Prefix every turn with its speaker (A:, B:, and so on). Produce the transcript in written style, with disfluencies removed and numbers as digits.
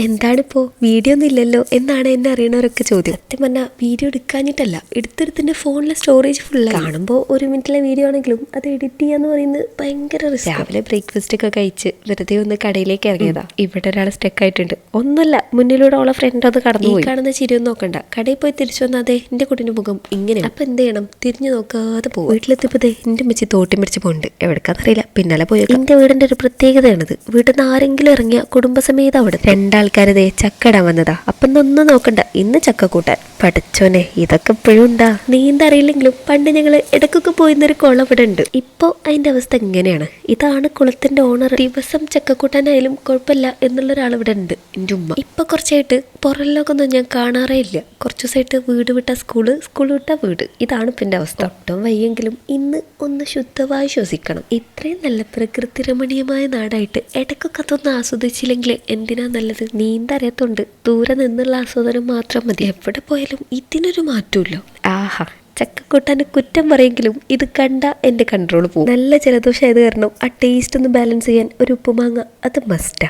A: എന്താണിപ്പോ video ഒന്നും ഇല്ലല്ലോ എന്നാണ് എന്നെ അറിയണവരൊക്കെ ചോദ്യം. സത്യം പറഞ്ഞാൽ വീഡിയോ എടുക്കാഞ്ഞിട്ടല്ല, എടുത്തെടുത്തിന്റെ ഫോണിലെ സ്റ്റോറേജ് ഫുള്ളായി. കാണുമ്പോൾ 1 മിനിറ്റിലെ വീഡിയോ ആണെങ്കിലും അത് എഡിറ്റ് ചെയ്യാന്ന് പറയുന്നത് ഭയങ്കര റിസ്ക്. രാവിലെ ബ്രേക്ക്ഫാസ്റ്റ് ഒക്കെ കഴിച്ച് വെറുതെ ഒന്ന് കടയിലേക്ക് ഇറങ്ങിയതാ. ഇവിടെ ഒരാൾ സ്റ്റക്ക് ആയിട്ടുണ്ട്. ഒന്നല്ല, മുന്നിലൂടെ ഉള്ള ഫ്രണ്ട് അത് കടന്നു പോയി. കാണുന്ന ചിരിയൊന്നും നോക്കണ്ട, കടയിൽ പോയി തിരിച്ചു വന്നാൽ അതെ എന്റെ കുട്ടിന്റെ മുഖം ഇങ്ങനെ. അപ്പൊ എന്ത് ചെയ്യണം, തിരിഞ്ഞു നോക്കാതെ പോകും. വീട്ടിലെത്തിയപ്പോ എന്റെ മെച്ചി തോട്ടി പിടിച്ച് പോകുന്നുണ്ട്. എവിടേക്കാന്നറിയില്ല, പിന്നാലെ പോയി. എന്റെ വീടിന്റെ ഒരു പ്രത്യേകതയാണിത്. വീട്ടിൽ നിന്ന് ആരെങ്കിലും ഇറങ്ങിയ കുടുംബസമേതം അവിടെ രണ്ടാൾക്കാരതേ ചക്കടാൻ വന്നതാ. അപ്പം ഒന്നും നോക്കണ്ട, ഇന്ന് ചക്ക കൂട്ടാൻ. പഠിച്ചോനെ, ഇതൊക്കെ ഇപ്പോഴും ഉണ്ടാ. നീന്തറിയില്ലെങ്കിലും പണ്ട് ഞങ്ങള് ഇടക്കൊക്കെ പോയിരുന്നൊരു കുളം ഇവിടെ ഉണ്ട്. ഇപ്പൊ അതിന്റെ അവസ്ഥ എങ്ങനെയാണ്? ഇതാണ് കുളത്തിന്റെ ഓണർ. ദിവസം ചക്കക്കൂട്ടാനായാലും കുഴപ്പമില്ല എന്നുള്ള ഒരാൾ ഇവിടെ ഉണ്ട്, എന്റെ ഉമ്മ. ഇപ്പൊ കുറച്ചായിട്ട് പുറം ലോകമൊന്നും ഞാൻ കാണാറേ ഇല്ല. കുറച്ചു ദിവസമായിട്ട് വീട് വിട്ട സ്കൂള്, സ്കൂൾ വിട്ട വീട്, ഇതാണ് ഇപ്പൊ എന്റെ അവസ്ഥ. ഒട്ടും വയ്യെങ്കിലും ഇന്ന് ഒന്ന് ശുദ്ധമായി ശ്വസിക്കണം. ഇത്രയും നല്ല പ്രകൃതി രമണീയമായ നാടായിട്ട് ഇടയ്ക്കൊക്കെ അതൊന്ന് ആസ്വദിച്ചില്ലെങ്കിൽ എന്തിനാ നല്ലത്? നീന്തറിയത്തുണ്ട്, ദൂരെ നിന്നുള്ള ആസ്വാദനം മാത്രം മതി. എവിടെ പോയാലും ഇതിനൊരു മാറ്റമില്ല. ആഹാ, ചക്കക്കൂട്ടാന് കുറ്റം പറയെങ്കിലും ഇത് കണ്ട എന്റെ കൺട്രോൾ പോകും. നല്ല ജലദോഷം ആയത് കാരണം ആ ടേസ്റ്റ് ഒന്ന് ബാലൻസ് ചെയ്യാൻ ഒരു ഉപ്പുമാങ്ങ അത് മസ്റ്റാ.